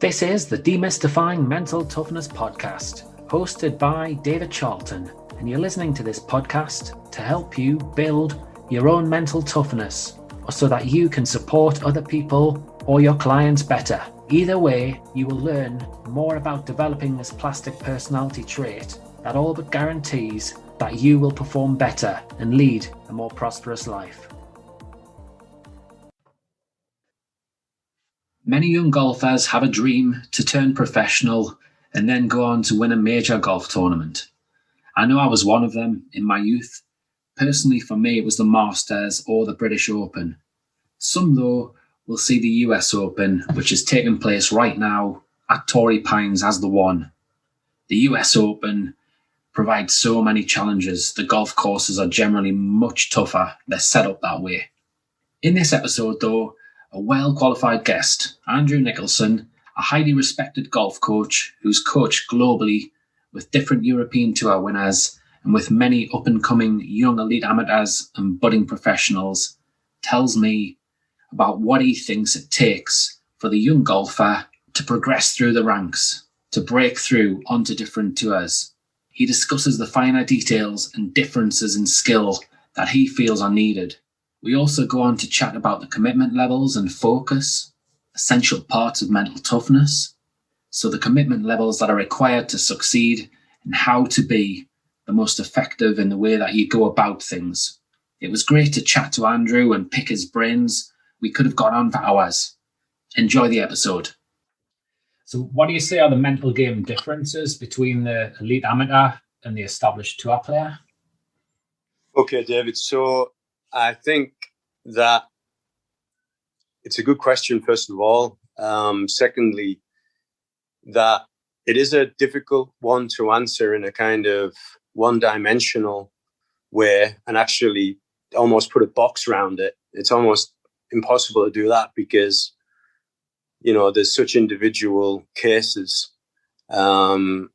This is the Demystifying Mental Toughness podcast, hosted by David Charlton, and you're listening to this podcast to help you build your own mental toughness, or so that you can support other people or your clients better. Either way, you will learn more about developing this plastic personality trait that all but guarantees that you will perform better and lead a more prosperous life. Many young golfers have a dream to turn professional and then go on to win a major golf tournament. I know I was one of them in my youth. Personally, for me, it was the Masters or the British Open. Some, though, will see the US Open, which is taking place right now at Torrey Pines, as the one. The US Open provides so many challenges. The golf courses are generally much tougher. They're set up that way. In this episode, though, a well-qualified guest, Andrew Nicholson, a highly respected golf coach who's coached globally with different European Tour winners and with many up-and-coming young elite amateurs and budding professionals, tells me about what he thinks it takes for the young golfer to progress through the ranks, to break through onto different tours. He discusses the finer details and differences in skill that he feels are needed. We also go on to chat about the commitment levels and focus, essential parts of mental toughness, so the commitment levels that are required to succeed and how to be the most effective in the way that you go about things. It was great to chat to Andrew and pick his brains. We could have gone on for hours. Enjoy the episode. So what do you say are the mental game differences between the elite amateur and the established tour player? Okay, David. So I think that it's a good question, first of all. Secondly, that it is a difficult one to answer in a kind of one-dimensional way and actually almost put a box around it. It's almost impossible to do that because, you know, there's such individual cases, that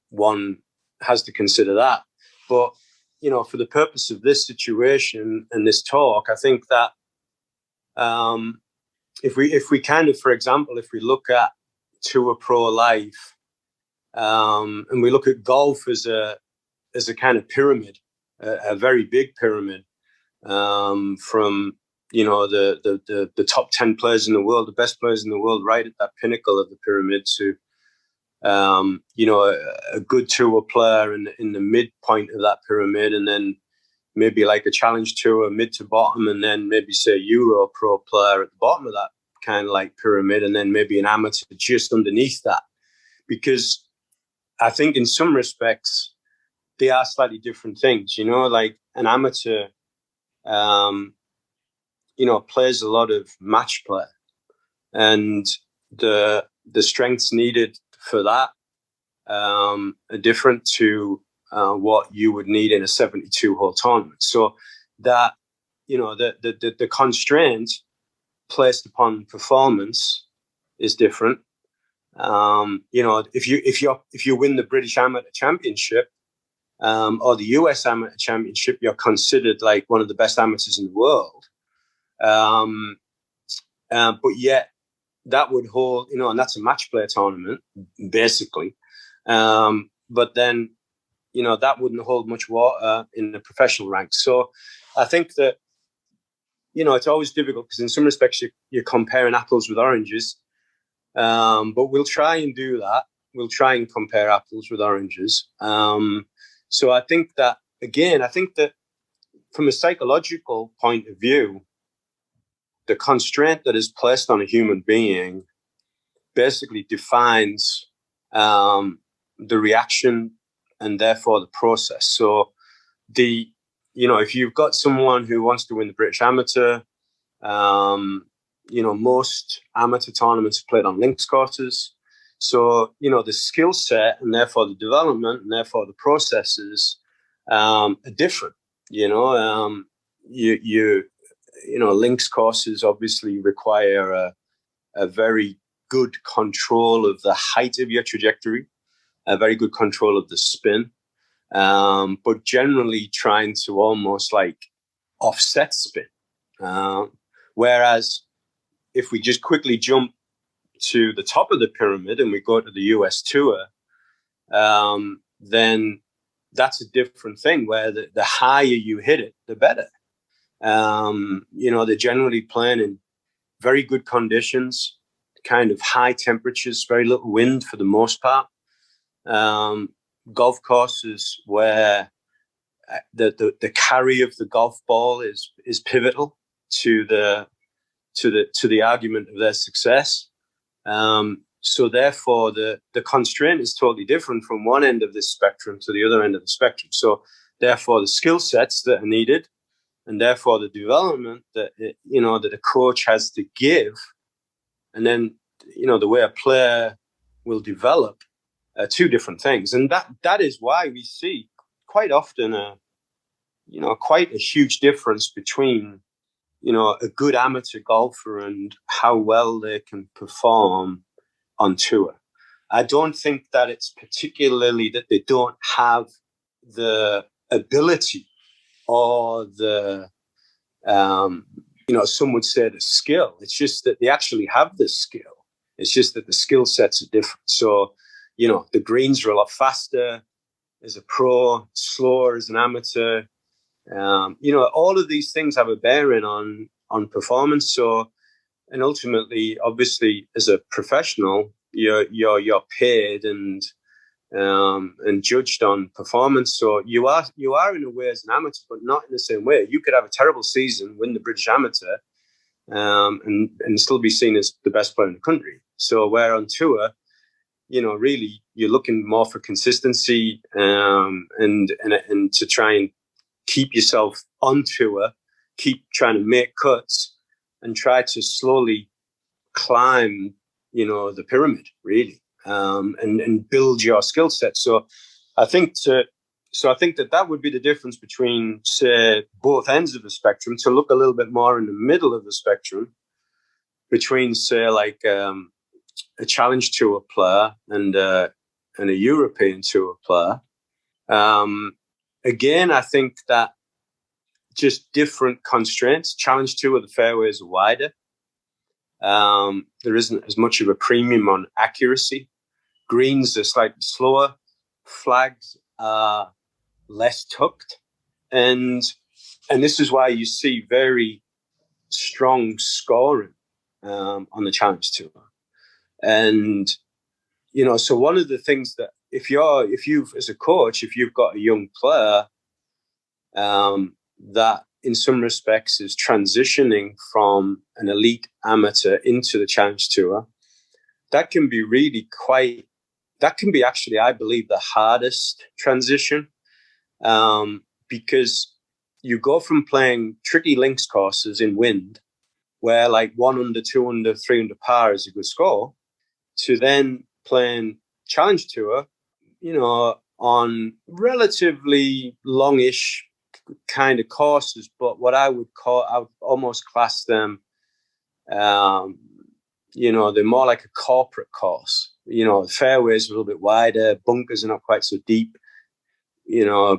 one has to consider that. But you know, for the purpose of this situation and this talk, I think that if we kind of, for example, if we look at Tour Pro life and we look at golf as a kind of pyramid, a very big pyramid, from the top 10 players in the world, the best players in the world, right at that pinnacle of the pyramid, to a good tour player in the midpoint of that pyramid, and then maybe like a challenge tour mid to bottom, and then maybe say a Europro player at the bottom of that kind of like pyramid, and then maybe an amateur just underneath that. Because I think in some respects they are slightly different things, like an amateur, plays a lot of match play, and the strengths needed for that are different to what you would need in a 72-hole tournament. So that, the constraint placed upon performance is different. If you win the British Amateur Championship or the US Amateur Championship, you're considered like one of the best amateurs in the world. But yet, that would hold, and that's a match play tournament, basically. But then, that wouldn't hold much water in the professional ranks. So I think that, it's always difficult because in some respects you're comparing apples with oranges. But we'll try and do that. We'll try and compare apples with oranges. So I think that from a psychological point of view, the constraint that is placed on a human being basically defines the reaction and therefore the process. So if you've got someone who wants to win the British Amateur, most amateur tournaments are played on links courses. So, the skill set and therefore the development and therefore the processes are different. Links courses obviously require a very good control of the height of your trajectory, a very good control of the spin, but generally trying to almost like offset spin. Whereas if we just quickly jump to the top of the pyramid and we go to the US Tour, then that's a different thing where the higher you hit it, the better. They're generally playing in very good conditions, kind of high temperatures, very little wind for the most part. Golf courses where the carry of the golf ball is pivotal to the argument of their success. So therefore, the constraint is totally different from one end of this spectrum to the other end of the spectrum. So therefore, the skill sets that are needed, and therefore the development that a coach has to give, and then the way a player will develop, are two different things. And that is why we see quite often quite a huge difference between a good amateur golfer and how well they can perform on tour. I don't think that it's particularly that they don't have the ability or the, some would say the skill. It's just that they actually have the skill. It's just that the skill sets are different. So, the greens are a lot faster as a pro, slower as an amateur. All of these things have a bearing on performance. So, and ultimately, obviously, as a professional, you're paid and judged on performance. So you are in a way as an amateur, but not in the same way. You could have a terrible season, win the British Amateur, and still be seen as the best player in the country. So where on tour, really you're looking more for consistency and to try and keep yourself on tour, keep trying to make cuts and try to slowly climb, the pyramid really, and build your skill set. So I think that would be the difference between, say, both ends of the spectrum, to look a little bit more in the middle of the spectrum between, say, like a Challenge Tour player and a European Tour player. Again, I think that just different constraints. Challenge Tour, the fairways are wider. There isn't as much of a premium on accuracy. Greens are slightly slower. Flags are less tucked. And this is why you see very strong scoring on the Challenge Tour. And, so one of the things that if you've, as a coach, if you've got a young player that in some respects is transitioning from an elite amateur into the Challenge Tour, that can be actually, I believe, the hardest transition, because you go from playing tricky links courses in wind, where like 1 under, 2 under, 3 under par is a good score, to then playing Challenge Tour, on relatively longish kind of courses, but what I would almost class them, they're more like a corporate course. The fairways are a little bit wider, bunkers are not quite so deep,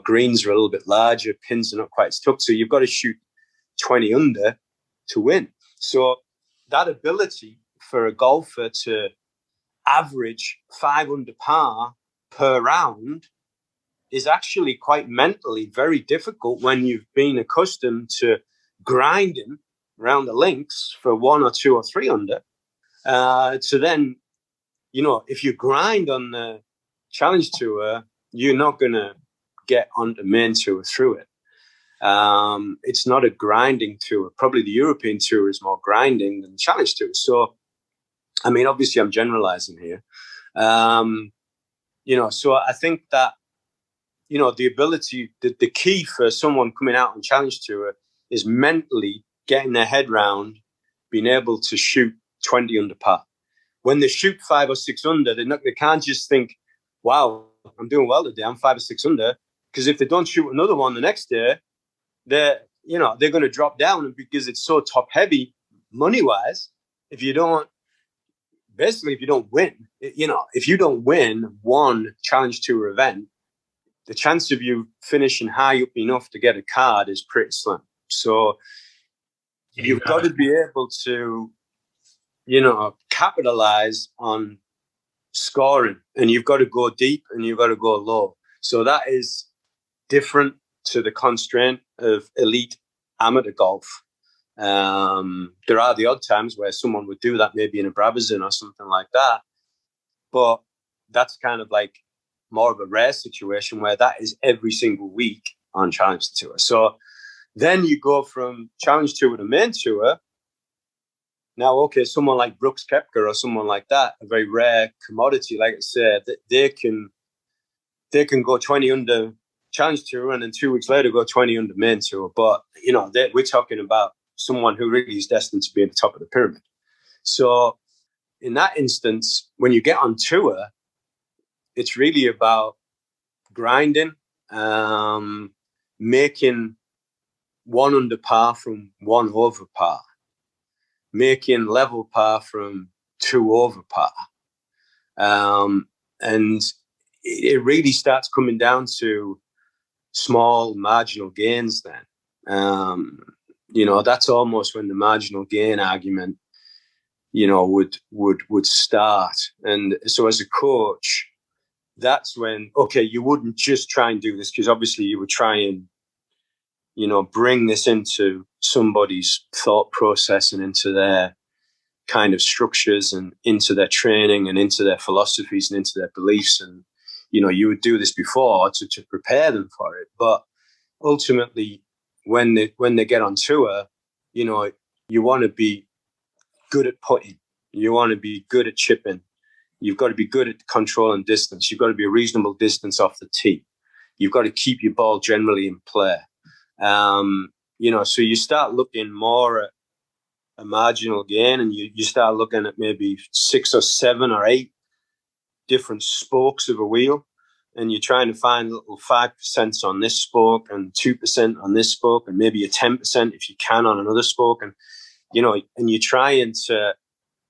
greens are a little bit larger, pins are not quite as tucked, so you've got to shoot 20 under to win. So that ability for a golfer to average 5 under par per round is actually quite mentally very difficult when you've been accustomed to grinding around the links for 1 or 2 or 3 under. So then, if you grind on the Challenge Tour, you're not going to get on the main tour through it. It's not a grinding tour. Probably the European Tour is more grinding than the Challenge Tour. So, I mean, obviously I'm generalizing here. So I think that, the ability, the key for someone coming out on Challenge Tour is mentally getting their head round being able to shoot 20 under par. When they shoot 5 or 6 under, they can't just think, wow, I'm doing well today, I'm 5 or 6 under. Because if they don't shoot another one the next day, they're going to drop down, because it's so top heavy money wise. If you don't win, if you don't win one Challenge Tour event, the chance of you finishing high up enough to get a card is pretty slim. So you've got to be able to, capitalize on scoring, and you've got to go deep and you've got to go low. So that is different to the constraint of elite amateur golf. There are the odd times where someone would do that, maybe in a Brabazon or something like that, but that's kind of like more of a rare situation where that is every single week on Challenge Tour. So then you go from Challenge Tour to Main Tour. Now, okay, someone like Brooks Koepka or someone like that, a very rare commodity, like I said, they can go 20 under Challenge Tour and then 2 weeks later go 20 under Main Tour. But, you know, we're talking about someone who really is destined to be at the top of the pyramid. So in that instance, when you get on tour, it's really about grinding, making 1 under par from 1 over par, making level par from 2 over par. And it really starts coming down to small marginal gains then. You know, that's almost when the marginal gain argument, you know, would start. And so as a coach, that's when, okay, you wouldn't just try and do this, because obviously you would try and, you know, bring this into somebody's thought process and into their kind of structures and into their training and into their philosophies and into their beliefs. And, you know, you would do this before to prepare them for it. But ultimately, when they get on tour, you know, you want to be good at putting. You want to be good at chipping. You've got to be good at control and distance. You've got to be a reasonable distance off the tee. You've got to keep your ball generally in play. You know, so you start looking more at a marginal gain, and you start looking at maybe 6 or 7 or 8 different spokes of a wheel, and you're trying to find little 5% on this spoke and 2% on this spoke and maybe a 10% if you can on another spoke. And, you know, and you're trying to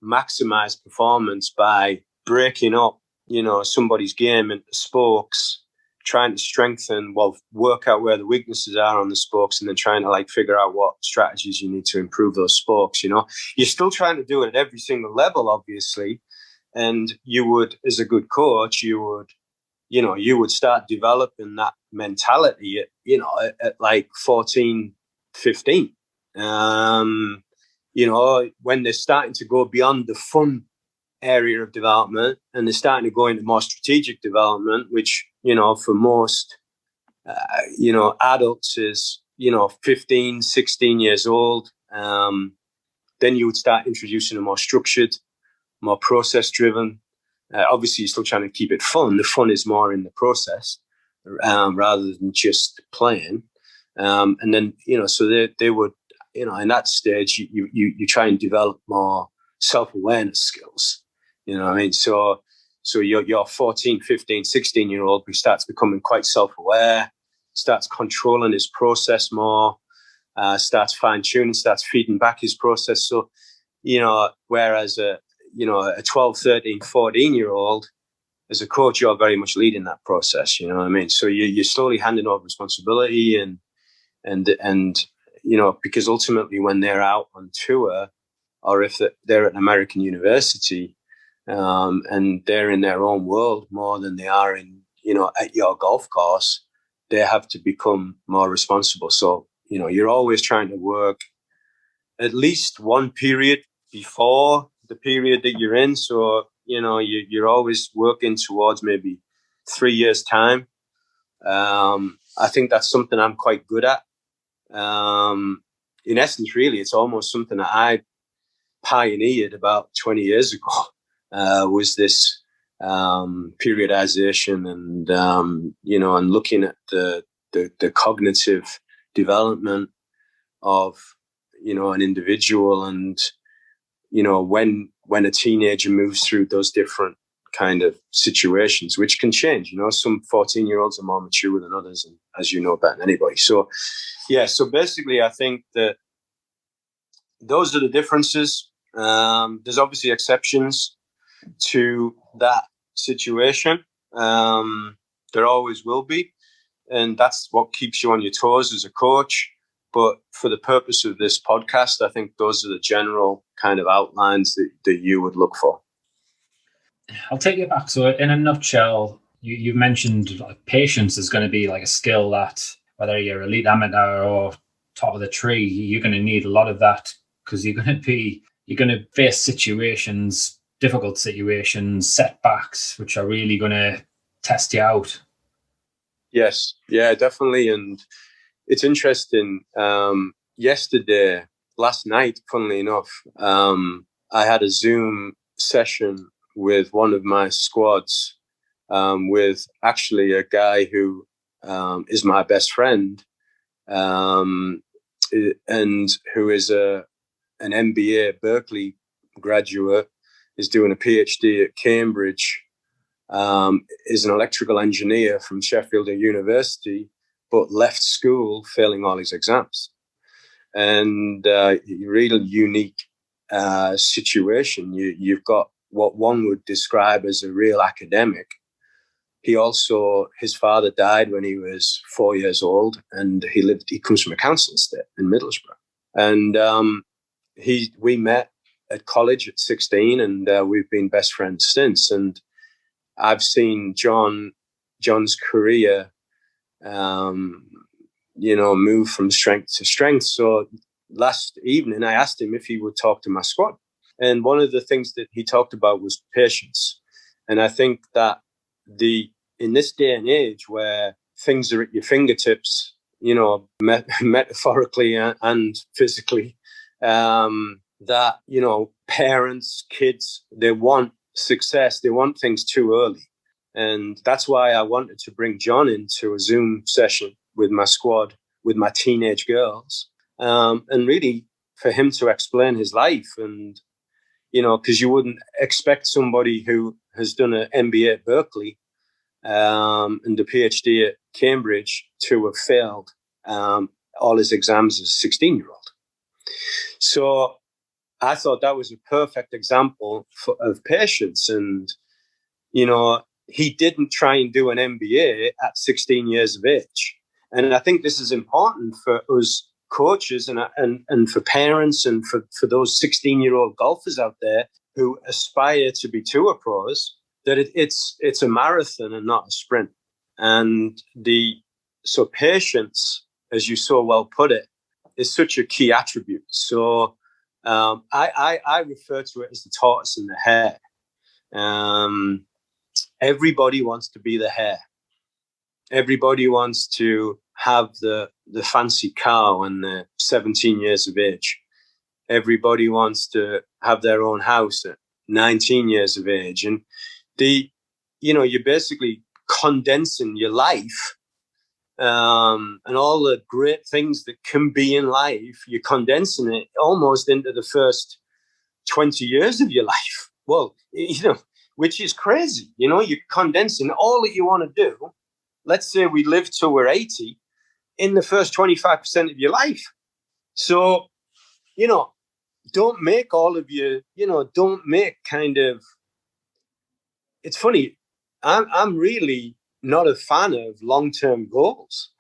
maximize performance by breaking up, you know, somebody's game into spokes, trying to strengthen, well, work out where the weaknesses are on the spokes, and then trying to like figure out what strategies you need to improve those spokes. You know, you're still trying to do it at every single level, obviously. And you would, as a good coach, you would start developing that mentality at, you know, at like 14, 15. You know, when they're starting to go beyond the fun area of development and they're starting to go into more strategic development, which, you know, for most, you know, adults is, you know, 15, 16 years old. Then you would start introducing a more structured, more process-driven. Obviously, you're still trying to keep it fun. The fun is more in the process rather than just playing. And then, you know, so they would, you know, in that stage, you try and develop more self-awareness skills. You know what I mean? So your 14, 15, 16-year-old who starts becoming quite self-aware, starts controlling his process more, starts fine-tuning, starts feeding back his process. So, you know, whereas a 12, 13, 14-year-old, as a coach, you're very much leading that process. You know what I mean? So you're slowly handing over responsibility and you know, because ultimately when they're out on tour, or if they're at an American university, and they're in their own world more than they are in, you know, at your golf course, they have to become more responsible. So, you know, you're always trying to work at least one period before the period that you're in. So, you know, you're always working towards maybe 3 years' time. I think that's something I'm quite good at. In essence, really, it's almost something that I pioneered about 20 years ago, was this periodization and, you know, and looking at the cognitive development of, you know, an individual. And, you know, when a teenager moves through those different kind of situations, which can change, you know, some 14-year-olds are more mature than others, and as you know better than anybody. So, yeah, so basically I think that those are the differences. There's obviously exceptions to that situation. There always will be. And that's what keeps you on your toes as a coach. But for the purpose of this podcast, I think those are the general kind of outlines that you would look for? I'll take you back. So in a nutshell, you mentioned like patience is going to be like a skill that whether you're elite amateur or top of the tree, you're going to need a lot of that, because you're going to face situations, difficult situations, setbacks, which are really going to test you out. Yes, yeah, definitely. And it's interesting. Last night, funnily enough, I had a Zoom session with one of my squads, with actually a guy who is my best friend, and who is an MBA at Berkeley graduate, is doing a PhD at Cambridge, is an electrical engineer from Sheffield University, but left school failing all his exams. And really unique situation. You've got what one would describe as a real academic. His father died when he was 4 years old, and he comes from a council estate in Middlesbrough. And we met at college at 16, and we've been best friends since. And I've seen John's career, move from strength to strength. So last evening, I asked him if he would talk to my squad. And one of the things that he talked about was patience. And I think that in this day and age where things are at your fingertips, metaphorically and physically, that, parents, kids, they want success. They want things too early. And that's why I wanted to bring John into a Zoom session with my squad, with my teenage girls, and really for him to explain his life. And, because you wouldn't expect somebody who has done an MBA at Berkeley and a PhD at Cambridge to have failed all his exams as a 16-year-old. So I thought that was a perfect example of patience. And, he didn't try and do an MBA at 16 years of age. And I think this is important for us coaches and for parents and for those 16-year-old golfers out there who aspire to be tour pros, that it's a marathon and not a sprint. And so patience, as you so well put it, is such a key attribute. So I refer to it as the tortoise and the hare. Everybody wants to be the hare. Everybody wants to have the fancy car when they're 17 years of age. Everybody wants to have their own house at 19 years of age. And you're basically condensing your life, and all the great things that can be in life, you're condensing it almost into the first 20 years of your life. Well, which is crazy. You're condensing all that you want to do. Let's say we live till we're 80 in the first 25% of your life. So, don't make all of your, don't make kind of, it's funny. I'm really not a fan of long-term goals.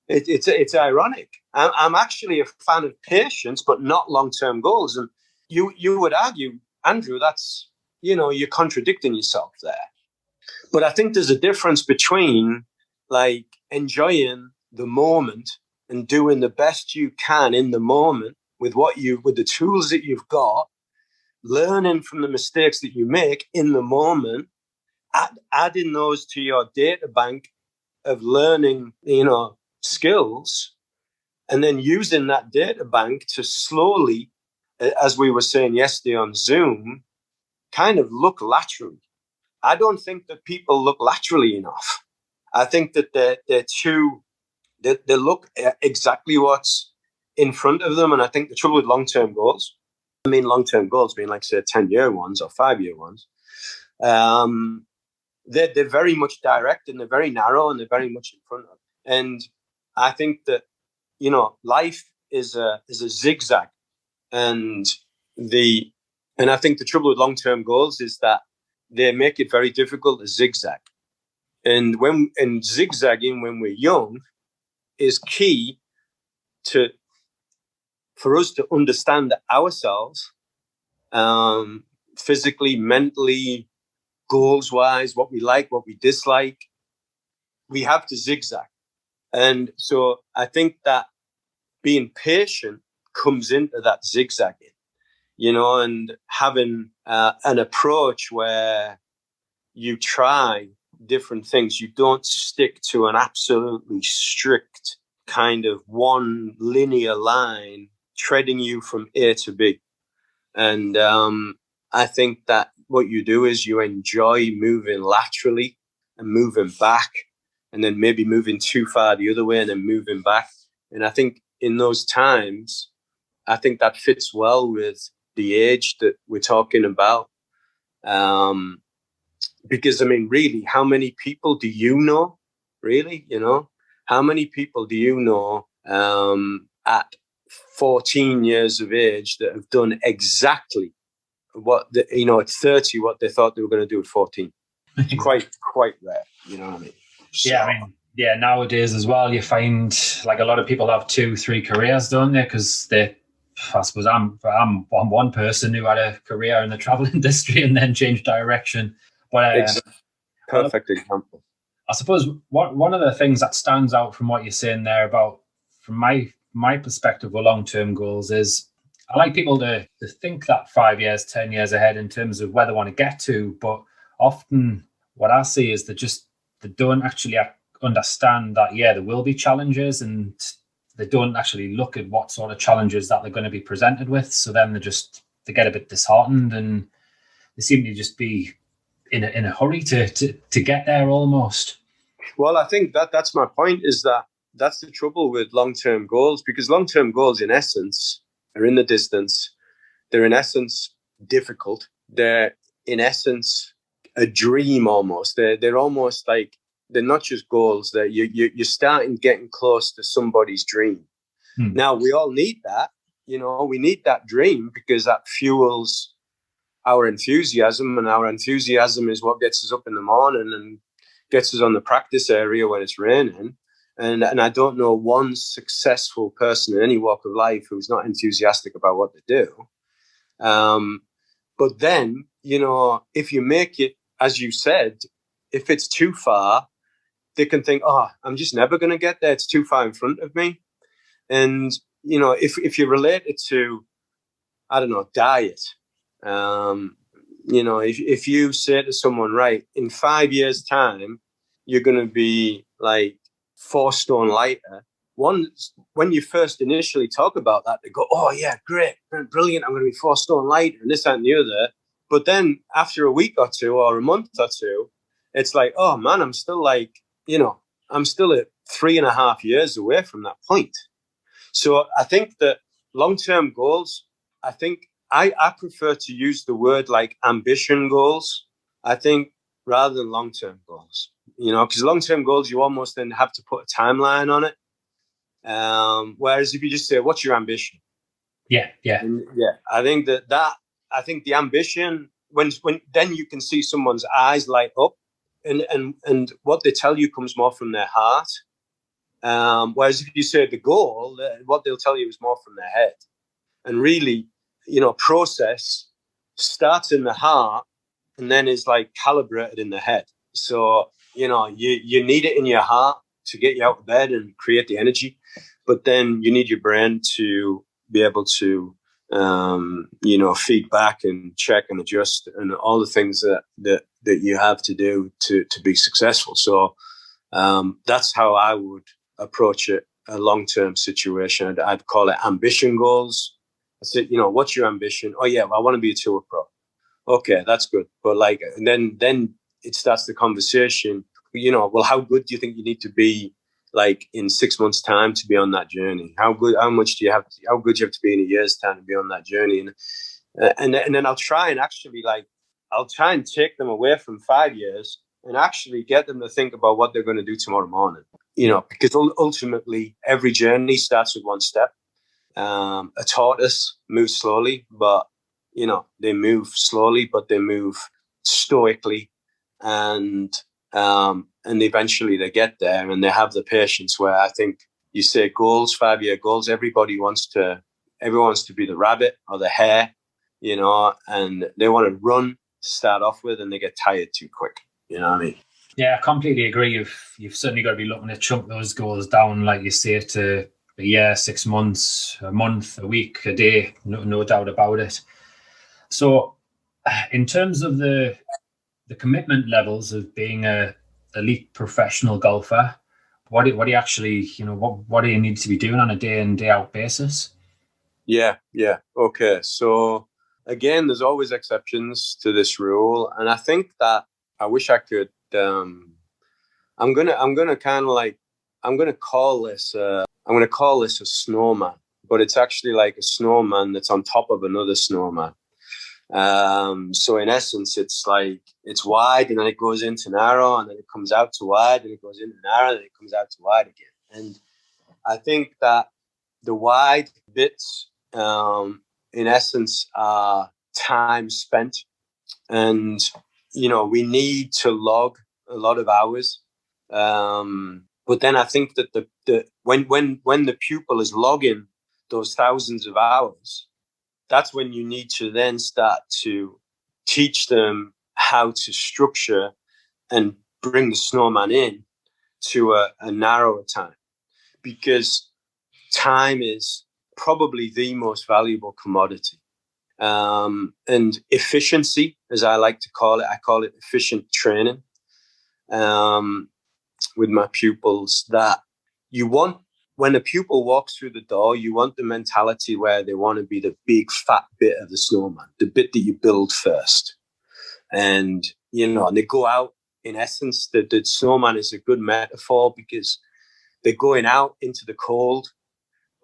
It's ironic. I'm actually a fan of patience, but not long-term goals. And you would argue, Andrew, that's, you're contradicting yourself there. But I think there's a difference between like enjoying the moment and doing the best you can in the moment with with the tools that you've got, learning from the mistakes that you make in the moment, adding those to your data bank of learning, skills, and then using that data bank to slowly, as we were saying yesterday on Zoom, kind of look laterally. I don't think that people look laterally enough. I think that they look at exactly what's in front of them. And I think the trouble with long-term goals, long-term goals being like, say, 10-year ones or 5-year ones, they're very much direct and they're very narrow and they're very much in front of. And I think that, life is a zigzag. And I think the trouble with long-term goals is that they make it very difficult to zigzag. And zigzagging when we're young is key for us to understand ourselves physically, mentally, goals wise, what we like, what we dislike. We have to zigzag. And so I think that being patient comes into that zigzagging, and having an approach where you try different things. You don't stick to an absolutely strict kind of one linear line treading you from A to B. And I think that what you do is you enjoy moving laterally and moving back, and then maybe moving too far the other way and then moving back. And I think in those times, I think that fits well with the age that we're talking about. Because, I mean, really, how many people do you know? Really, how many people do you know at 14 years of age that have done exactly what, at 30, what they thought they were going to do at 14? Quite rare, you know what I mean? So, yeah, I mean, yeah, nowadays as well, you find like a lot of people have 2-3 careers, don't they? Because I suppose I'm one person who had a career in the travel industry and then changed direction. But perfect example. I suppose one of the things that stands out from what you're saying there about, from my perspective with long-term goals, is I like people to think that 5 years, 10 years ahead in terms of where they want to get to. But often what I see is they don't actually understand that, there will be challenges, and they don't actually look at what sort of challenges that they're going to be presented with. So then they get a bit disheartened, and they seem to just be in a hurry to get there almost. Well, I think that's my point, is that's the trouble with long-term goals, because long-term goals in essence are in the distance. They're in essence difficult. They're in essence a dream almost. They're almost like, they're not just goals, that you're starting getting close to somebody's dream. Now, we all need that. We need that dream because that fuels our enthusiasm, and our enthusiasm is what gets us up in the morning and gets us on the practice area when it's raining. And I don't know one successful person in any walk of life who's not enthusiastic about what they do. But then, if you make it, as you said, if it's too far, they can think, I'm just never going to get there. It's too far in front of me. And, if you relate it to, I don't know, diet, if you say to someone, right, in 5 years' time, you're going to be like 4 stone lighter. When you first initially talk about that, they go, oh, yeah, great, brilliant. I'm going to be 4 stone lighter and this, that, and the other. But then after a week or two or a month or two, it's like, oh, man, I'm still like, I'm still at 3.5 years away from that point. So I think that long-term goals, I think I prefer to use the word like ambition goals, I think, rather than long-term goals, because long-term goals, you almost then have to put a timeline on it. Whereas if you just say, what's your ambition? Yeah. I think I think the ambition, when then you can see someone's eyes light up, and what they tell you comes more from their heart. Whereas if you say the goal, what they'll tell you is more from their head. And really, process starts in the heart and then is like calibrated in the head. So, you need it in your heart to get you out of bed and create the energy. But then you need your brain to be able to, feed back and check and adjust and all the things that you have to do to be successful. So that's how I would approach it, a long-term situation. I'd call it ambition goals. I said, what's your ambition? Oh, yeah, well, I want to be a tour pro. Okay, that's good. But and then it starts the conversation, well, how good do you think you need to be in 6 months' time to be on that journey? How good do you have to be in a year's time to be on that journey? And then I'll try and actually I'll try and take them away from 5 years and actually get them to think about what they're going to do tomorrow morning, because ultimately every journey starts with one step. A tortoise moves slowly, but they move slowly, but they move stoically, and eventually they get there, and they have the patience. Where I think you say goals, 5-year goals, everyone wants to be the rabbit or the hare, and they want to run to start off with, and they get tired too quick. You know what I mean? Yeah, I completely agree. You've certainly got to be looking to chunk those goals down, like you say, to a year, 6 months, a month, a week, a day. No doubt about it. So, in terms of the commitment levels of being a elite professional golfer, what do you actually, what do you need to be doing on a day in, day out basis? Yeah. Okay. So again, there's always exceptions to this rule, and I think that I wish I could. I'm gonna kind of like I'm gonna call this a snowman, but it's actually like a snowman that's on top of another snowman. So in essence, it's like it's wide, and then it goes into narrow, and then it comes out to wide, and it goes into narrow, and then it comes out to wide again. And I think that the wide bits, in essence, are time spent, and we need to log a lot of hours. But then I think that when the pupil is logging those thousands of hours, that's when you need to then start to teach them how to structure and bring the snowman in to a narrower time, because time is probably the most valuable commodity. And efficiency, as I like to call it, I call it efficient training with my pupils, that you want, when a pupil walks through the door, you want the mentality where they want to be the big fat bit of the snowman, the bit that you build first. And, and they go out, in essence, the snowman is a good metaphor because they're going out into the cold,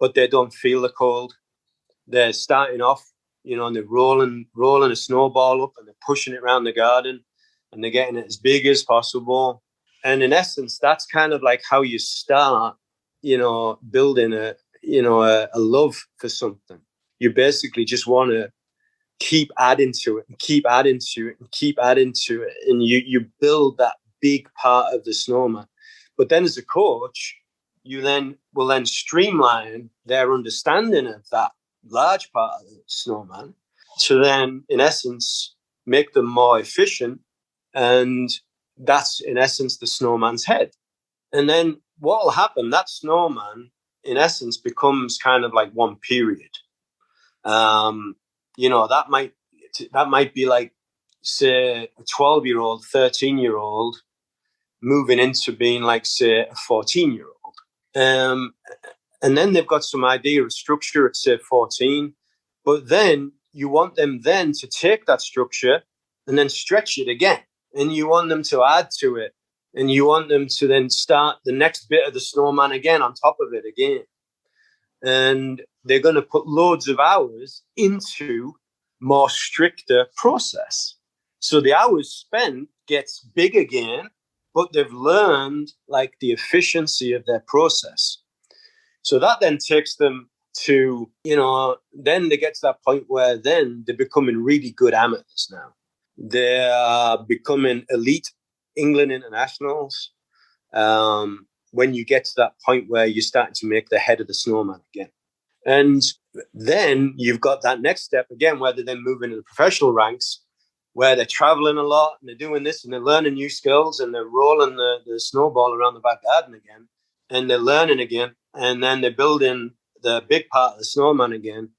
but they don't feel the cold. They're starting off, and they're rolling a snowball up, and they're pushing it around the garden, and they're getting it as big as possible. And in essence, that's kind of like how you start, building a love for something. You basically just want to keep adding to it and keep adding to it and keep adding to it. And you build that big part of the snowman. But then as a coach, you then will streamline their understanding of that large part of the snowman to then, in essence, make them more efficient. And that's, in essence, the snowman's head. And then what will happen, that snowman, in essence, becomes kind of like one period. That might be like, say, a 12-year-old, 13-year-old moving into being like, say, a 14-year-old. And then they've got some idea of structure at, say, 14. But then you want them then to take that structure and then stretch it again. And you want them to add to it. And you want them to then start the next bit of the snowman again on top of it again. And they're going to put loads of hours into more stricter process. So the hours spent gets big again, but they've learned like the efficiency of their process. So that then takes them to, then they get to that point where then they're becoming really good amateurs now. They are becoming elite England internationals. When you get to that point where you're starting to make the head of the snowman again. And then you've got that next step again, where they then move into the professional ranks, where they're traveling a lot and they're doing this and they're learning new skills and they're rolling the snowball around the back garden again, and they're learning again. And then they're building the big part of the snowman again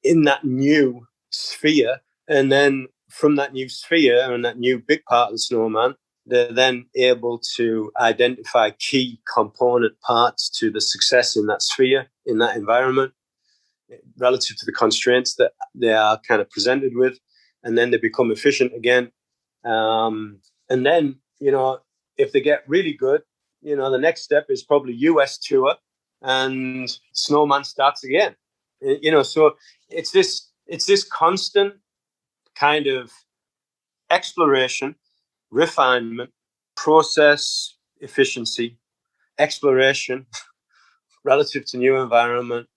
in that new sphere. And then from that new sphere and that new big part of the snowman, they're then able to identify key component parts to the success in that sphere, in that environment, relative to the constraints that they are kind of presented with. And then they become efficient again. And then, if they get really good, the next step is probably US tour, and snowman starts again. So it's this constant kind of exploration, refinement, process efficiency, exploration relative to new environment,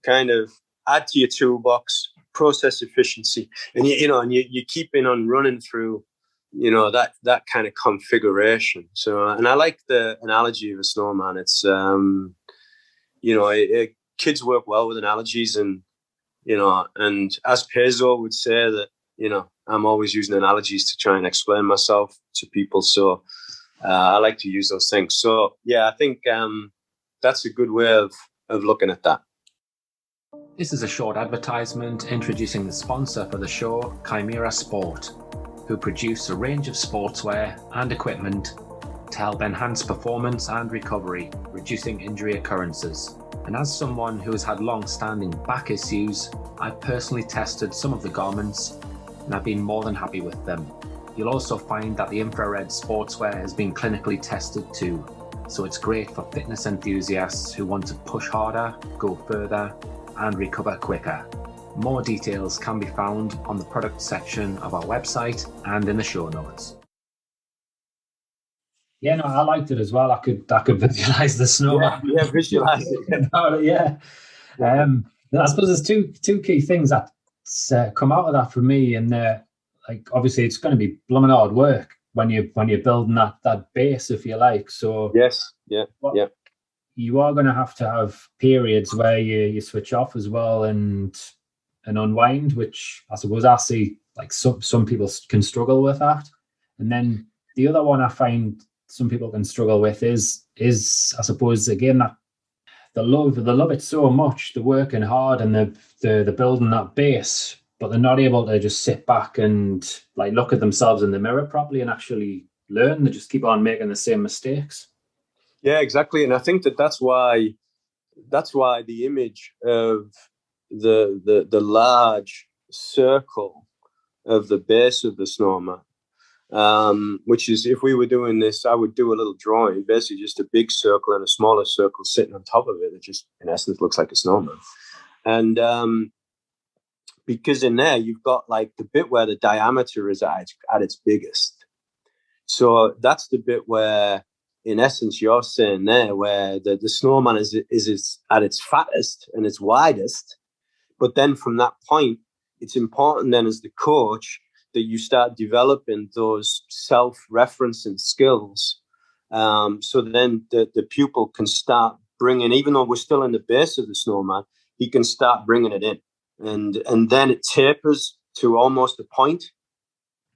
kind of add to your toolbox, process efficiency, and you keeping on running through that kind of configuration. So, and I like the analogy of a snowman. It's kids work well with analogies, and and as Peso would say that, I'm always using analogies to try and explain myself to people. So I like to use those things. So, yeah, I think that's a good way of looking at that. This is a short advertisement introducing the sponsor for the show, Chimera Sport, who produce a range of sportswear and equipment to help enhance performance and recovery, reducing injury occurrences. And as someone who has had long-standing back issues, I've personally tested some of the garments and I've been more than happy with them. You'll also find that the infrared sportswear has been clinically tested too, so it's great for fitness enthusiasts who want to push harder, go further, and recover quicker. More details can be found on the product section of our website and in the show notes. Yeah, no, I liked it as well. I could visualize the snow. Yeah, visualize it. Yeah. I suppose there's two key things that come out of that for me, and like obviously it's going to be blooming hard work when you're building that base, if you like. So yes, yeah. You are going to have periods where you switch off as well and unwind, which I suppose I see like some people can struggle with that. And then the other one I find some people can struggle with is I suppose again that they love it so much, the working hard and the building that base, but they're not able to just sit back and like look at themselves in the mirror properly and actually learn. They just keep on making the same mistakes. Yeah, exactly. And I think that's why the image of the large circle of the base of the snowman, which is, if we were doing this, I would do a little drawing, basically just a big circle and a smaller circle sitting on top of it. It just, in essence, looks like a snowman. And because in there, you've got like the bit where the diameter is at its biggest. So that's the bit where, in essence, you're saying there, where the snowman is at its fattest and its widest. But then from that point, it's important then as the coach that you start developing those self-referencing skills. So then the pupil can start bringing, even though we're still in the base of the snowman, he can start bringing it in. And then it tapers to almost a point.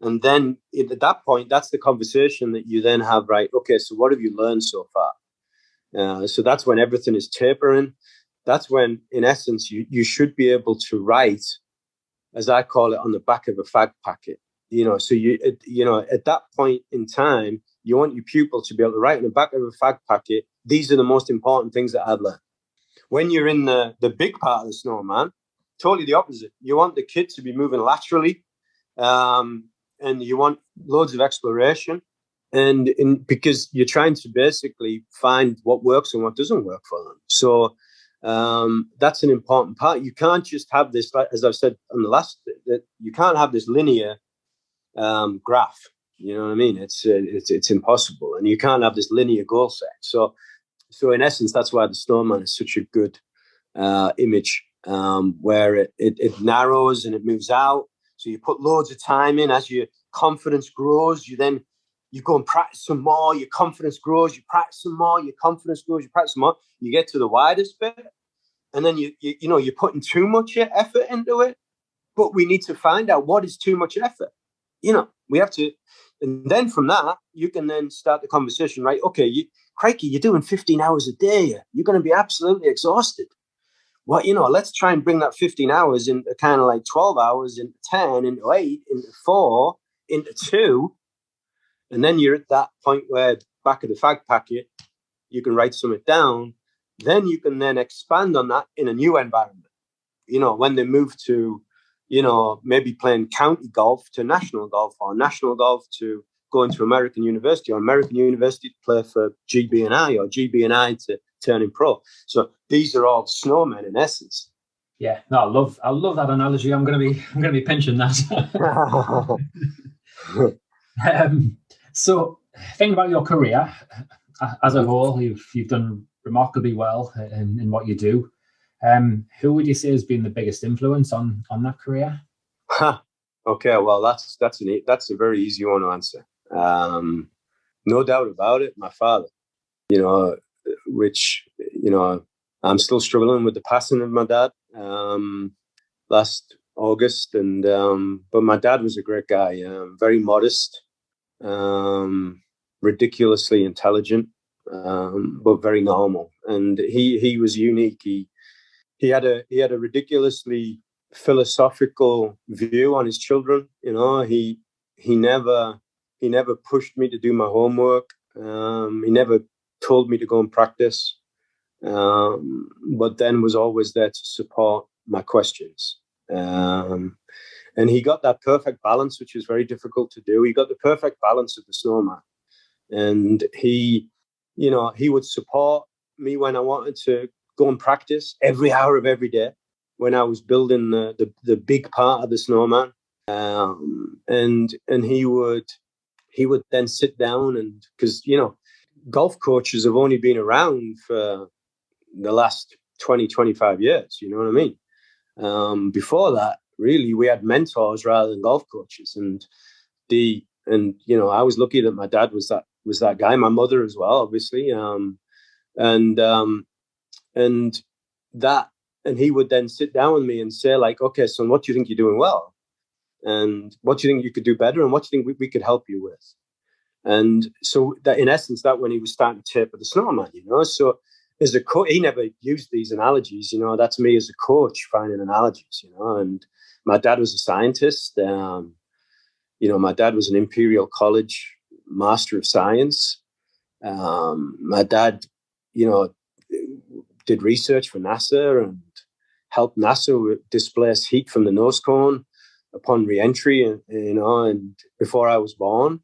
And then at that point, that's the conversation that you then have, right? Okay, so what have you learned so far? So that's when everything is tapering. That's when, in essence, you should be able to write, as I call it, on the back of a fag packet. So at that point in time, you want your pupil to be able to write on the back of a fag packet, these are the most important things that I've learned. When you're in the big part of the snowman, totally the opposite. You want the kid to be moving laterally, and you want loads of exploration, and because you're trying to basically find what works and what doesn't work for them. So that's an important part. You can't just have this, as I've said on the last, that you can't have this linear graph. You know what I mean? It's impossible, and you can't have this linear goal set. So in essence, that's why the snowman is such a good image, where it narrows and it moves out. So you put loads of time in. As your confidence grows, you go and practice some more. Your confidence grows. You practice some more. Your confidence grows. You practice some more. You get to the widest bit, and then you're putting too much effort into it. But we need to find out what is too much effort. We have to, and then from that you can then start the conversation. Right? Okay, crikey, you're doing 15 hours a day. You're going to be absolutely exhausted. Well, let's try and bring that 15 hours into kind of like 12 hours, into 10, into 8, into 4, into 2. And then you're at that point where, back of the fag packet, you can write something down. Then you can then expand on that in a new environment. When they move to, maybe playing county golf to national golf, or national golf to going to American University, or American University to play for GB&I, or GB&I to turning pro. So these are all snowmen in essence. Yeah, no, I love that analogy. I'm gonna be pinching that. So thinking about your career as a whole, you've done remarkably well in what you do. Who would you say has been the biggest influence on that career? Okay, well that's a very easy one to answer. No doubt about it, my father. Which I'm still struggling with the passing of my dad. last August. And but my dad was a great guy, very modest, ridiculously intelligent, but very normal. And he was unique. He had a ridiculously philosophical view on his children. You know, he never pushed me to do my homework. He never told me to go and practice, but then was always there to support my questions. And he got that perfect balance, which is very difficult to do. He got the perfect balance of the snowman, and he would support me when I wanted to go and practice every hour of every day when I was building the big part of the snowman. And he would then sit down, and because golf coaches have only been around for the last 20-25 years, you know what I mean? Before that, really, we had mentors rather than golf coaches. And I was lucky that my dad was that guy. My mother as well, obviously. And he would then sit down with me and say, like, okay, son, what do you think you're doing well? And what do you think you could do better? And what do you think we could help you with? And so that, in essence, that when he was starting to taper the snowman, so as a coach, he never used these analogies, that's me as a coach finding analogies, and my dad was a scientist. My dad was an Imperial College Master of Science. My dad, did research for NASA and helped NASA displace heat from the nose cone upon re-entry, and before I was born.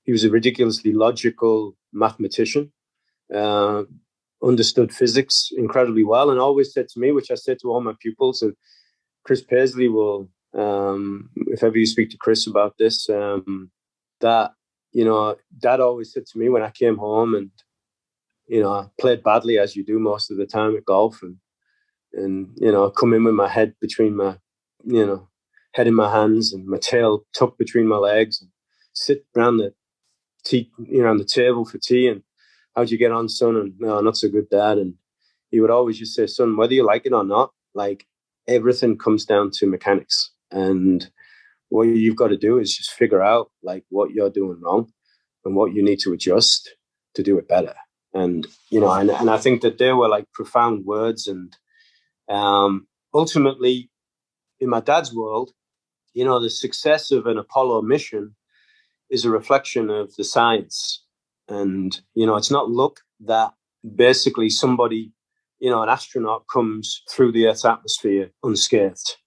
He was a ridiculously logical mathematician, understood physics incredibly well, and always said to me, which I said to all my pupils, and Chris Paisley will, if ever you speak to Chris about this, that, Dad always said to me when I came home and, I played badly, as you do most of the time at golf, and come in with my head between my, head in my hands and my tail tucked between my legs, and sit around the tea, on the table for tea, and how'd you get on, son? And no, not so good, Dad. And he would always just say, son, whether you like it or not, like, everything comes down to mechanics, and what you've got to do is just figure out like what you're doing wrong and what you need to adjust to do it better. And and I think that they were like profound words. And ultimately, in my dad's world, the success of an Apollo mission is a reflection of the science. And it's not luck that basically somebody, an astronaut comes through the Earth's atmosphere unscathed.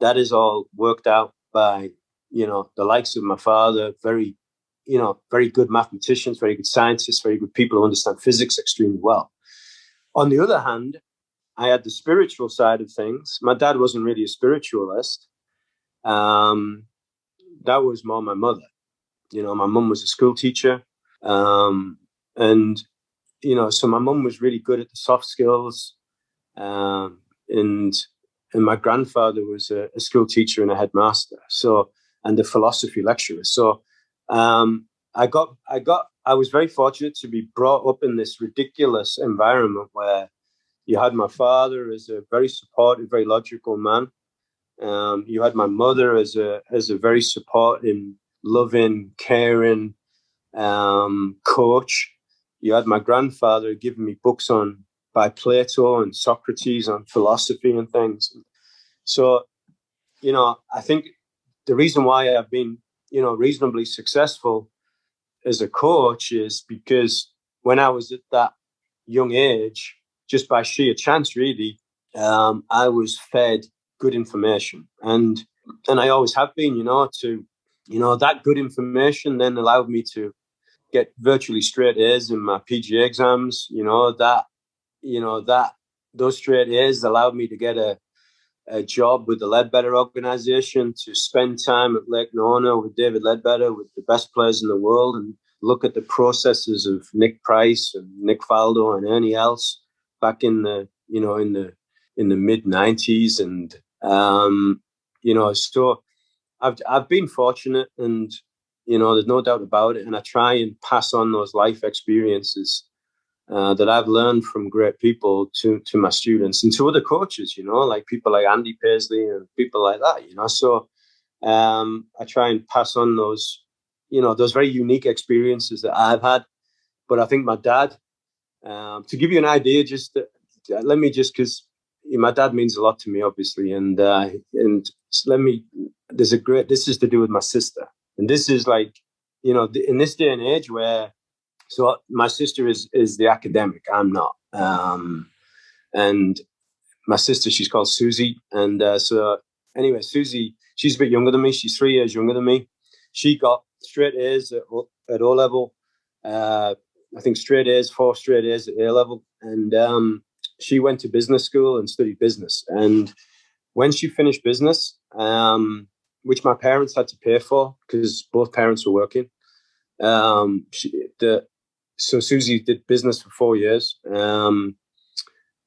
That is all worked out by, the likes of my father, very good mathematicians, very good scientists, very good people who understand physics extremely well. On the other hand, I had the spiritual side of things. My dad wasn't really a spiritualist. That was more my mother. My mum was a school teacher. And so my mum was really good at the soft skills. And my grandfather was a school teacher and a headmaster, and a philosophy lecturer. So I was very fortunate to be brought up in this ridiculous environment where you had my father as a very supportive, very logical man. You had my mother as a very supporting, loving, caring coach. You had my grandfather giving me books by Plato and Socrates on philosophy and things. So, I think the reason why I've been, reasonably successful as a coach is because when I was at that young age, just by sheer chance, really, I was fed good information. And I always have been, that good information then allowed me to get virtually straight A's in my PGA exams. Those straight A's allowed me to get a job with the Ledbetter organization, to spend time at Lake Nona with David Ledbetter, with the best players in the world, and look at the processes of Nick Price and Nick Faldo and Ernie Els back in the mid 90s. And so I've been fortunate, and there's no doubt about it. And I try and pass on those life experiences that I've learned from great people to my students and to other coaches, like people like Andy Paisley and people like that, So I try and pass on those, those very unique experiences that I've had. But I think my dad, to give you an idea, let me just, because my dad means a lot to me, obviously. And this is to do with my sister. And this is like, in this day and age where, so my sister is the academic, I'm not. And my sister, she's called Susie. And so anyway, Susie, she's a bit younger than me. She's 3 years younger than me. She got straight A's at O level. I think straight A's, 4 straight A's at A level. And she went to business school and studied business. And when she finished business, which my parents had to pay for because both parents were working, so Susie did business for 4 years. And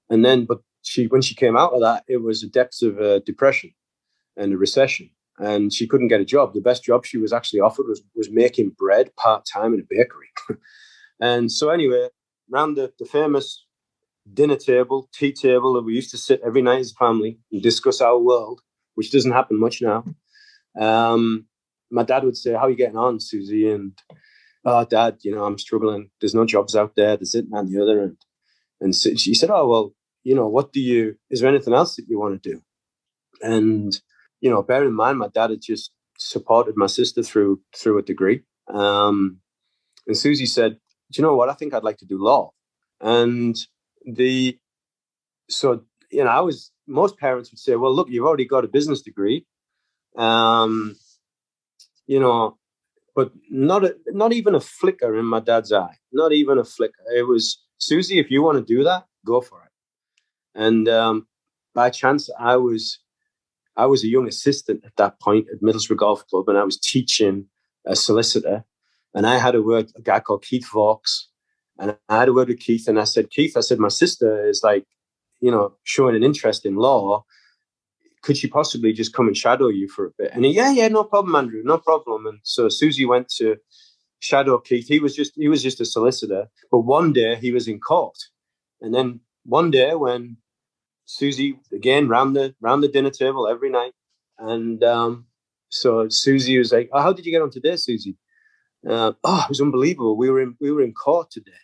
then, but when she came out of that, it was the depths of depression and a recession. And she couldn't get a job. The best job she was actually offered was making bread part-time in a bakery. And so anyway, around the famous dinner table, tea table that we used to sit every night as a family and discuss our world, which doesn't happen much now. My dad would say, "How are you getting on, Susie?" And, "Oh, Dad, I'm struggling. There's no jobs out there. There's it and the other." And so she said, "Oh, well, is there anything else that you want to do?" And, bear in mind, my dad had just supported my sister through a degree. And Susie said, "Do you know what? I think I'd like to do law." And most parents would say, "Well, look, you've already got a business degree." But not even a flicker in my dad's eye, not even a flicker. It was, "Susie, if you want to do that, go for it." And by chance, I was a young assistant at that point at Middlesbrough Golf Club, and I was teaching a solicitor. And I had a guy called Keith Vaux, and I had a word with Keith, and I said, "Keith, my sister is like, showing an interest in law. Could she possibly just come and shadow you for a bit?" And yeah, no problem, Andrew, no problem. And so Susie went to shadow Keith. He was just a solicitor. But one day he was in court. And then one day when Susie, again, round the dinner table every night. And so Susie was like, "Oh, how did you get on today, Susie?" "Oh, it was unbelievable. We were in court today.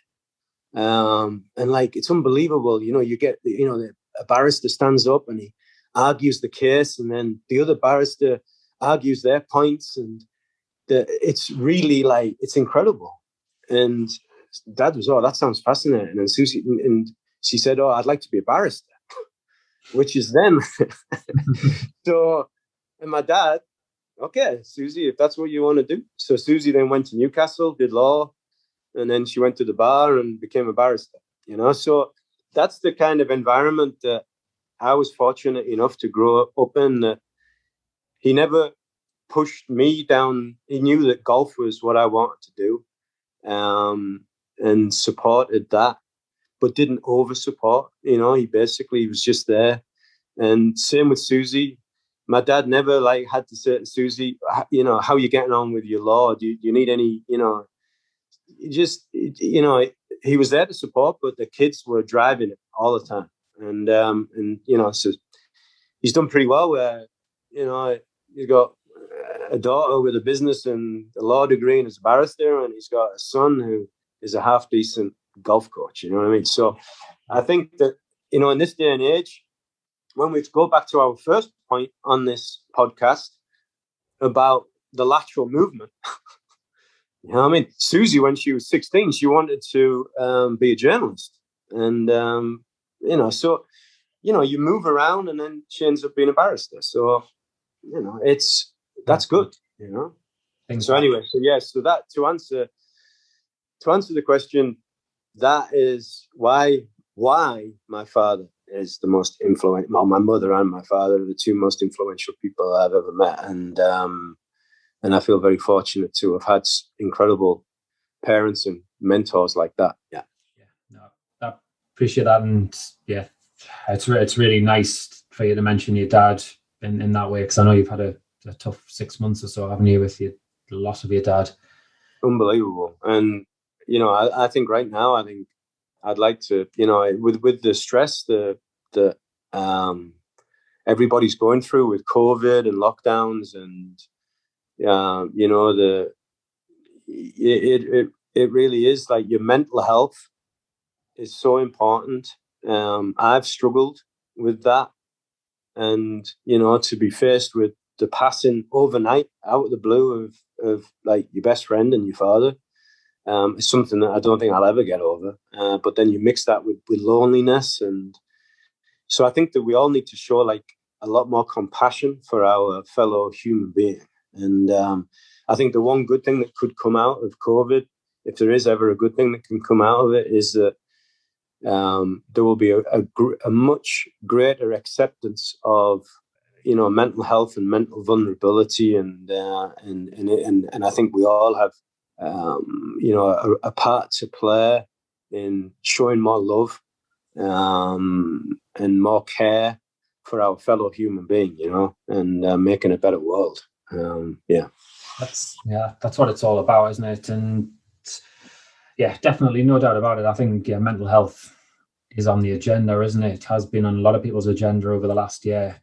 And like, it's unbelievable. You get, a barrister stands up and he argues the case, and then the other barrister argues their points, and it's really like, it's incredible." And Dad was, "Oh, that sounds fascinating." And Susie, and she said, "Oh, I'd like to be a barrister," which is then. So, and my dad, "Okay, Susie, if that's what you want to do." So Susie then went to Newcastle, did law, and then she went to the bar and became a barrister. So that's the kind of environment that I was fortunate enough to grow up in. He never pushed me down. He knew that golf was what I wanted to do, and supported that, but didn't over support. He basically was just there. And same with Susie. My dad never had to say to Susie, "How are you getting on with your law? Do you need any, he was there to support, but the kids were driving it all the time. And so he's done pretty well where, he's got a daughter with a business and a law degree and is a barrister, and he's got a son who is a half decent golf coach. You know what I mean? So I think that, in this day and age, when we go back to our first point on this podcast about the lateral movement, Susie, when she was 16, she wanted to be a journalist. And, so, you move around, and then she ends up being a barrister. So, that's good, So anyway, so that to answer the question, that is why my father is the most influential. Well, my mother and my father are the two most influential people I've ever met, and I feel very fortunate to have had incredible parents and mentors like that. Yeah. No, I appreciate that, and yeah, it's really nice for you to mention your dad in that way, because I know you've had a tough 6 months or so, haven't you, with the loss of your dad? Unbelievable. And I think right now, I'd like to, with the stress that everybody's going through with COVID and lockdowns, and it really is like your mental health is so important. I've struggled with that, and to be faced with the passing overnight out of the blue of like your best friend and your father, is something that I don't think I'll ever get over. But then you mix that with loneliness, and so I think that we all need to show like a lot more compassion for our fellow human being. And I think the one good thing that could come out of COVID, if there is ever a good thing that can come out of it, is that there will be a much greater acceptance of mental health and mental vulnerability, and I think we all have a part to play in showing more love and more care for our fellow human being, and making a better world. That's what it's all about, isn't it? And yeah, definitely, no doubt about it. I think mental health is on the agenda, isn't it? It has been on a lot of people's agenda over the last year.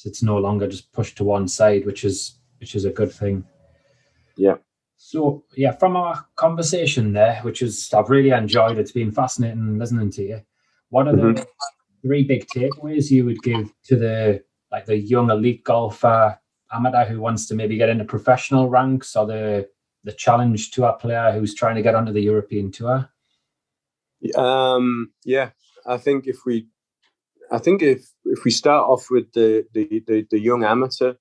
It's no longer just pushed to one side, which is a good thing. Yeah. So from our conversation there, which is I've really enjoyed, it's been fascinating listening to you. What are the 3 big takeaways you would give to the young elite golfer amateur who wants to maybe get into professional ranks, or the challenge tour player who's trying to get onto the European Tour? I think if we start off with the young amateur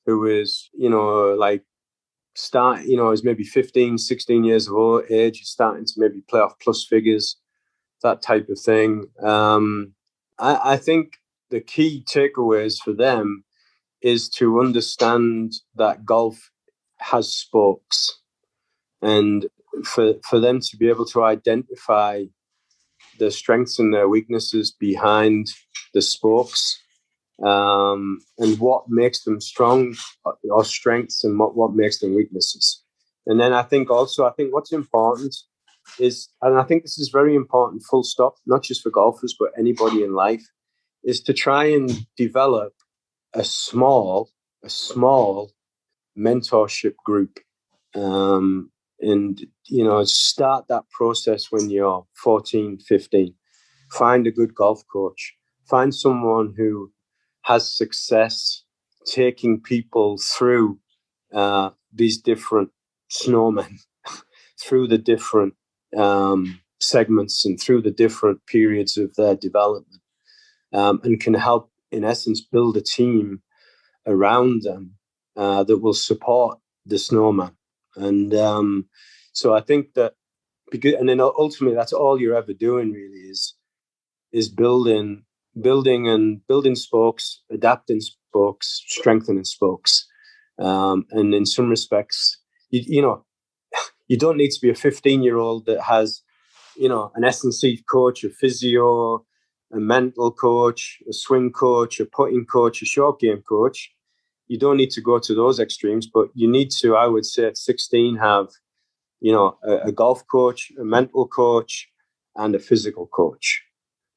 who is is maybe 15, 16 years of age, is starting to maybe play off plus figures, that type of thing. I think the key takeaways for them is to understand that golf has spokes, and for them to be able to identify the strengths and their weaknesses behind the spokes, and what makes them strong or strengths, and what makes them weaknesses. And then I think what's important is, and I think this is very important, full stop, not just for golfers, but anybody in life, is to try and develop a small mentorship group. And start that process when you're 14, 15. Find a good golf coach. Find someone who has success taking people through these different snowmen, through the different segments and through the different periods of their development, and can help, in essence, build a team around them that will support the snowman. And so I think that, and then ultimately that's all you're ever doing really is building spokes, adapting spokes, strengthening spokes. And in some respects, you don't need to be a 15-year-old that has, an S&C coach, a physio, a mental coach, a swing coach, a putting coach, a short game coach. You don't need to go to those extremes, but you need to, I would say, at 16, have, a golf coach, a mental coach, and a physical coach.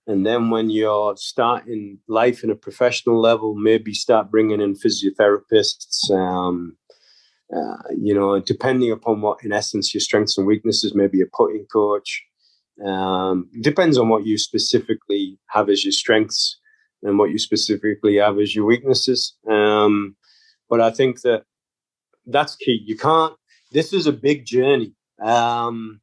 And then when you're starting life in a professional level, maybe start bringing in physiotherapists, depending upon what, in essence, your strengths and weaknesses, maybe a putting coach. Depends on what you specifically have as your strengths and what you specifically have as your weaknesses. But I think that's key. You can't, this is a big journey. I'm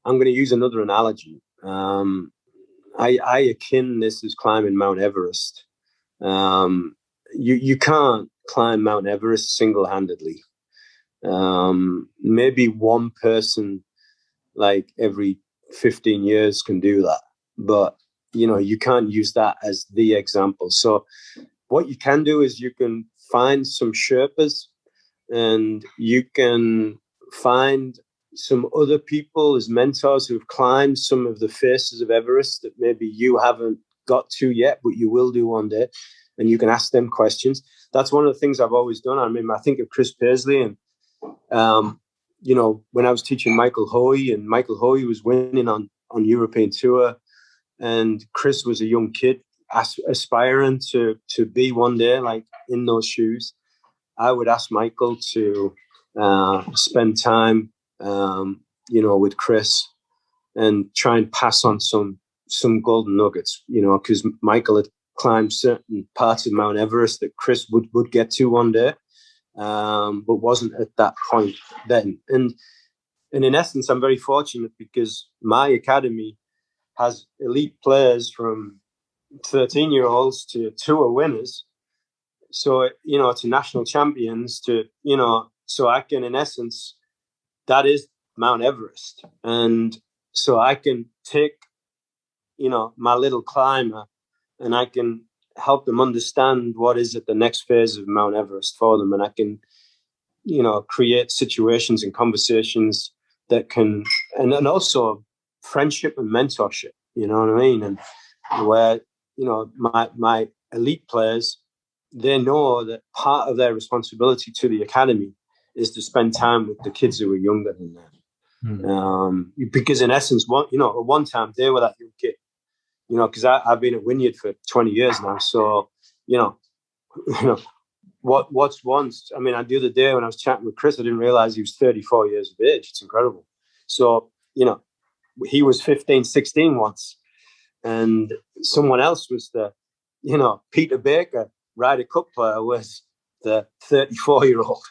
going to use another analogy. I akin this as climbing Mount Everest. You can't climb Mount Everest single-handedly. Maybe one person like every 15 years can do that, but you can't use that as the example. So what you can do is you can find some Sherpas, and you can find some other people as mentors who've climbed some of the faces of Everest that maybe you haven't got to yet, but you will do one day, and you can ask them questions. That's one of the things I've always done. I mean, I think of Chris Paisley, and when I was teaching Michael Hoey, and Michael Hoey was winning on on European Tour, and Chris was a young kid aspiring to be one day like in those shoes. I would ask Michael to spend time, with Chris and try and pass on some golden nuggets, because Michael had climbed certain parts of Mount Everest that Chris would get to one day, but wasn't at that point then. And in essence, I'm very fortunate because my academy has elite players from 13-year-olds to tour winners. So, to national champions so I can, in essence, that is Mount Everest. And so I can take, my little climber and I can help them understand what is at the next phase of Mount Everest for them. And I can, create situations and conversations that can, and also friendship and mentorship, you know what I mean? And where, my elite players, they know that part of their responsibility to the academy is to spend time with the kids who are younger than them. Because in essence, at one time they were that young kid, because I've been at Wynyard for 20 years now. So, what's once, the other day when I was chatting with Chris, I didn't realize he was 34 years of age. It's incredible. So, he was 15, 16 once. And someone else was Peter Baker, Ryder Cup player, was the 34-year-old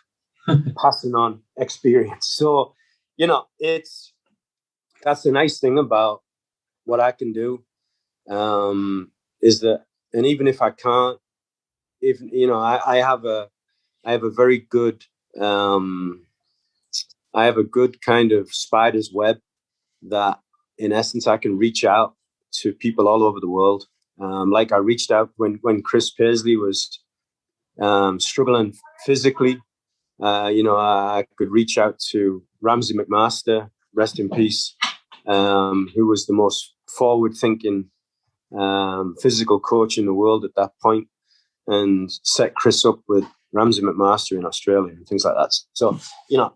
passing on experience. So, that's the nice thing about what I can do, is that, and even if I can't, I have a very good, I have a good kind of spider's web that, in essence, I can reach out to people all over the world. Like I reached out when Chris Paisley was struggling physically. I could reach out to Ramsey McMaster, rest in peace, who was the most forward-thinking physical coach in the world at that point, and set Chris up with Ramsey McMaster in Australia and things like that. So,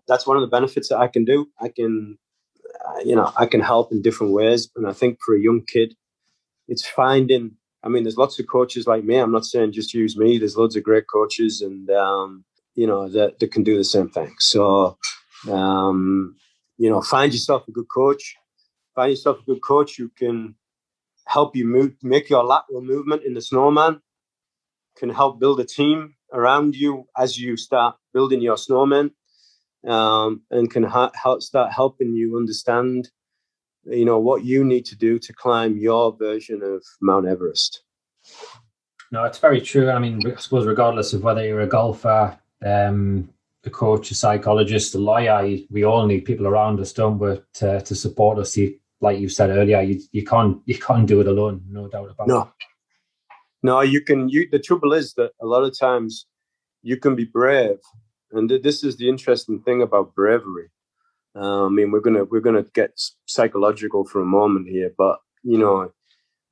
that's one of the benefits that I can do. I can help in different ways. And I think for a young kid, it's finding, there's lots of coaches like me. I'm not saying just use me. There's loads of great coaches and, that can do the same thing. So, find yourself a good coach. Find yourself a good coach who can help you make your lateral movement in the snowman, can help build a team around you as you start building your snowman, and can start helping you understand, what you need to do to climb your version of Mount Everest. No, it's very true. I suppose regardless of whether you're a golfer, a coach, a psychologist, a lawyer, we all need people around us, don't we, to support us. Like you said earlier, you can't do it alone, no doubt about it. No, you can. The trouble is that a lot of times you can be brave, and this is the interesting thing about bravery. We're gonna get psychological for a moment here, but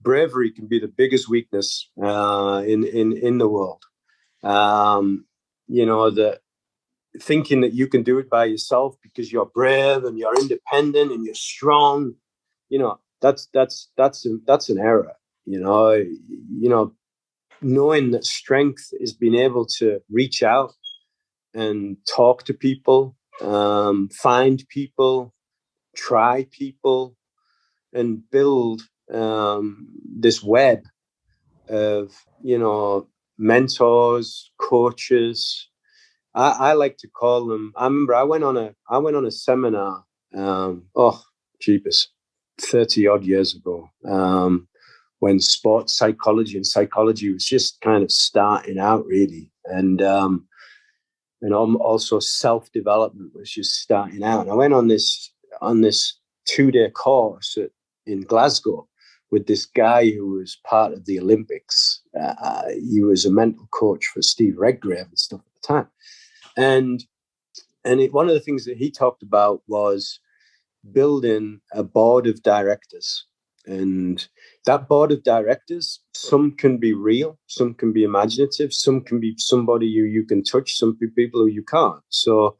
bravery can be the biggest weakness in the world. The thinking that you can do it by yourself because you're brave and you're independent and you're strong, that's an error. Knowing that strength is being able to reach out and talk to people, find people, try people, and build this web of, mentors, coaches. I like to call them. I remember I went on a seminar, 30 odd years ago, when sports psychology and psychology was just kind of starting out really. And also self-development was just starting out. And I went on this 2-day course in Glasgow with this guy who was part of the Olympics. He was a mental coach for Steve Redgrave and stuff at the time. And one of the things that he talked about was building a board of directors. And that board of directors, some can be real, some can be imaginative, some can be somebody you can touch, some people who you can't. So,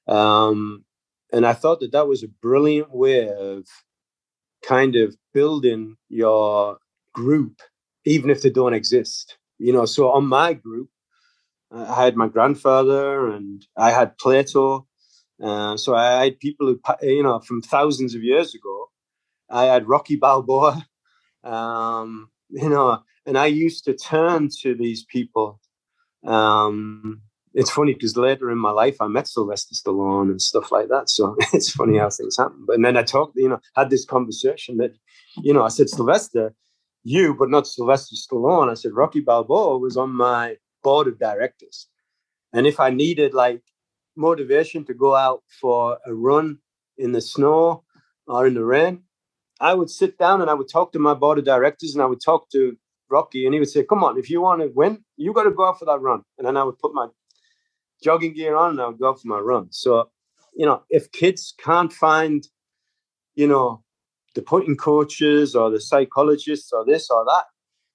and I thought that was a brilliant way of kind of building your group, even if they don't exist. So on my group, I had my grandfather and I had Plato. So I had people who, from thousands of years ago. I had Rocky Balboa, and I used to turn to these people. It's funny because later in my life, I met Sylvester Stallone and stuff like that. So it's funny how things happen. But then I talked, had this conversation that, I said, Sylvester, but not Sylvester Stallone. I said, Rocky Balboa was on my board of directors. And if I needed like motivation to go out for a run in the snow or in the rain, I would sit down and I would talk to my board of directors and I would talk to Rocky, and he would say, come on, if you want to win, you got to go out for that run. And then I would put my jogging gear on and I would go out for my run. So, if kids can't find, the putting coaches or the psychologists or this or that,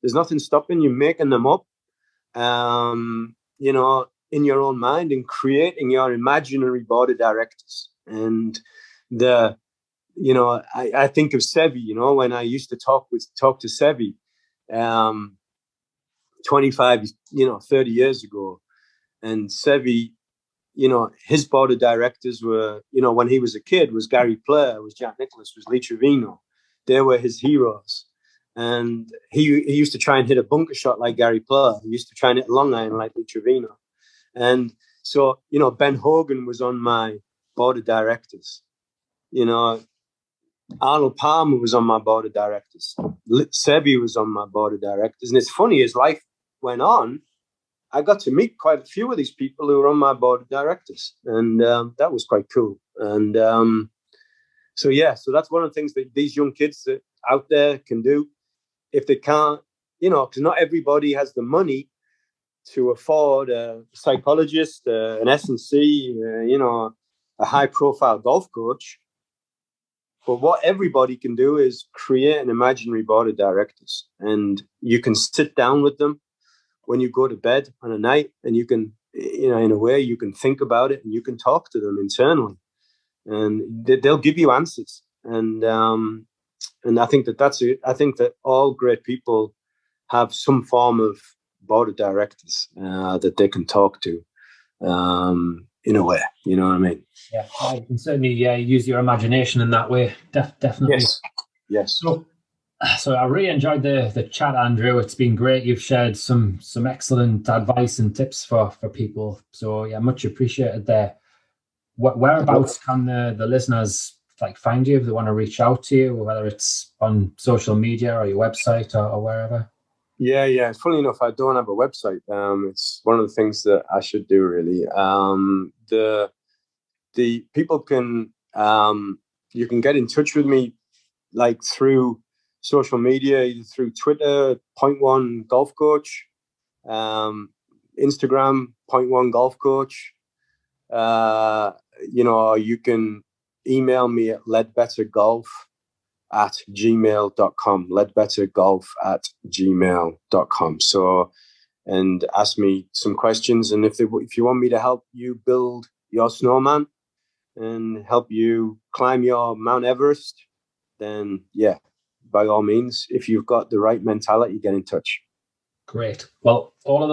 there's nothing stopping you making them up, in your own mind and creating your imaginary board of directors. And I think of Sevi, when I used to talk to Sevi, 25, 30 years ago. And Sevi, his board of directors were, when he was a kid, was Gary Player, was Jack Nicholson, was Lee Trevino. They were his heroes. And he used to try and hit a bunker shot like Gary Player. He used to try and hit a long iron like Lee Trevino. And so, Ben Hogan was on my board of directors. Arnold Palmer was on my board of directors. Sebi was on my board of directors. And it's funny, as life went on, I got to meet quite a few of these people who were on my board of directors. And that was quite cool. And so that's one of the things that these young kids out there can do. If they can't, because not everybody has the money to afford a psychologist, an S&C, a high-profile golf coach. But what everybody can do is create an imaginary board of directors. And you can sit down with them when you go to bed on a night, and you can, in a way, you can think about it and you can talk to them internally. And they'll give you answers. And I think that's it. I think that all great people have some form of board of directors that they can talk to. In a way, you know what I mean? Yeah, you can certainly use your imagination in that way. Definitely. Yes. So I really enjoyed the chat, Andrew. It's been great. You've shared some excellent advice and tips for people. So yeah, much appreciated there. Whereabouts can the listeners find you if they want to reach out to you, whether it's on social media or your website or wherever? Yeah. Funny enough, I don't have a website. It's one of the things that I should do, really. The people can, you can get in touch with me through social media, either through Twitter, Point One Golf Coach, Instagram, Point One Golf Coach. You can email me at ledbettergolf@gmail.com, ledbettergolf@gmail.com. So, and ask me some questions. And if you want me to help you build your snowman and help you climb your Mount Everest, then yeah, by all means, if you've got the right mentality, get in touch. Great. Well, all of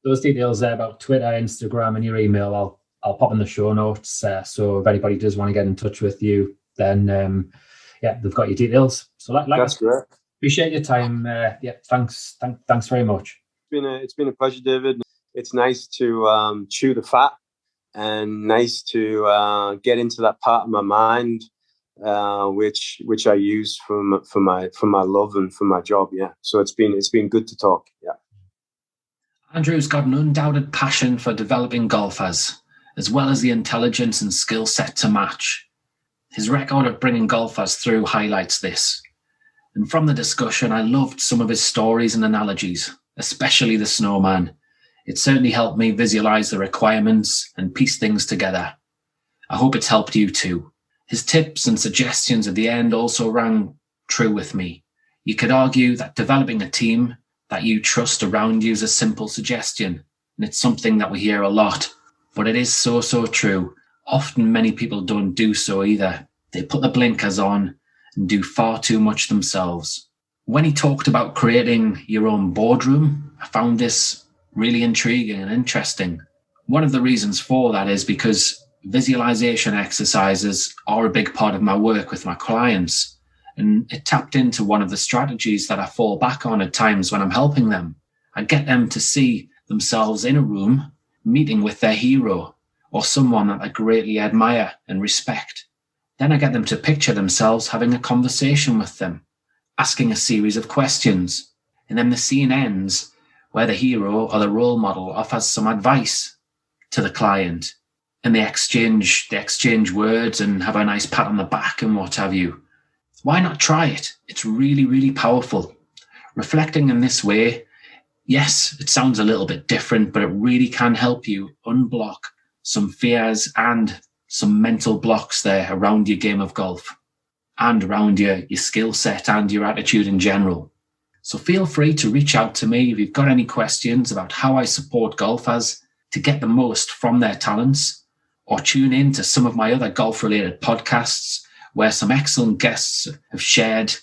those details there about Twitter, Instagram, and your email, I'll pop in the show notes. So if anybody does want to get in touch with you, then they've got your details. So that's great. Appreciate your time. Thanks very much. It's been a pleasure, David. It's nice to chew the fat and nice to get into that part of my mind, which I use for my love and for my job. Yeah. So it's been good to talk. Yeah. Andrew's got an undoubted passion for developing golfers, as well as the intelligence and skill set to match. His record of bringing golfers through highlights this. And from the discussion, I loved some of his stories and analogies, especially the snowman. It certainly helped me visualize the requirements and piece things together. I hope it's helped you too. His tips and suggestions at the end also rang true with me. You could argue that developing a team that you trust around you is a simple suggestion, and it's something that we hear a lot, but it is so true. Often many people don't do so either. They put the blinkers on and do far too much themselves. When he talked about creating your own boardroom, I found this really intriguing and interesting. One of the reasons for that is because visualization exercises are a big part of my work with my clients, and it tapped into one of the strategies that I fall back on at times when I'm helping them. I get them to see themselves in a room meeting with their hero or someone that I greatly admire and respect. Then I get them to picture themselves having a conversation with them, asking a series of questions, and then the scene ends where the hero or the role model offers some advice to the client, and they exchange words and have a nice pat on the back and what have you. Why not try it? It's really, really powerful. Reflecting in this way, yes, it sounds a little bit different, but it really can help you unblock some fears and some mental blocks there around your game of golf and around your skill set and your attitude in general. So feel free to reach out to me if you've got any questions about how I support golfers to get the most from their talents, or tune in to some of my other golf-related podcasts where some excellent guests have shared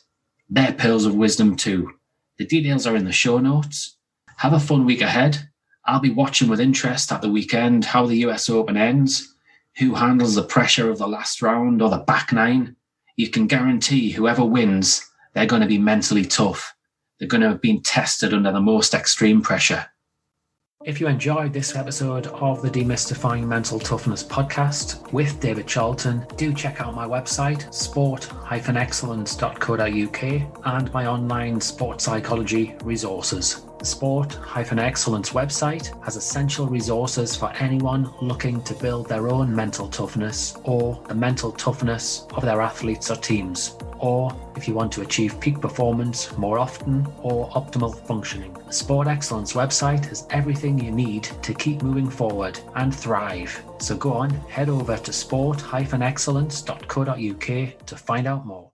their pearls of wisdom too. The details are in the show notes. Have a fun week ahead. I'll be watching with interest at the weekend how the US Open ends, who handles the pressure of the last round or the back nine. You can guarantee whoever wins, they're going to be mentally tough. They're going to have been tested under the most extreme pressure. If you enjoyed this episode of the Demystifying Mental Toughness podcast with David Charlton, do check out my website, sport-excellence.co.uk, and my online sports psychology resources. The Sport Excellence website has essential resources for anyone looking to build their own mental toughness or the mental toughness of their athletes or teams, or if you want to achieve peak performance more often or optimal functioning. The Sport Excellence website has everything you need to keep moving forward and thrive. So go on, head over to sport-excellence.co.uk to find out more.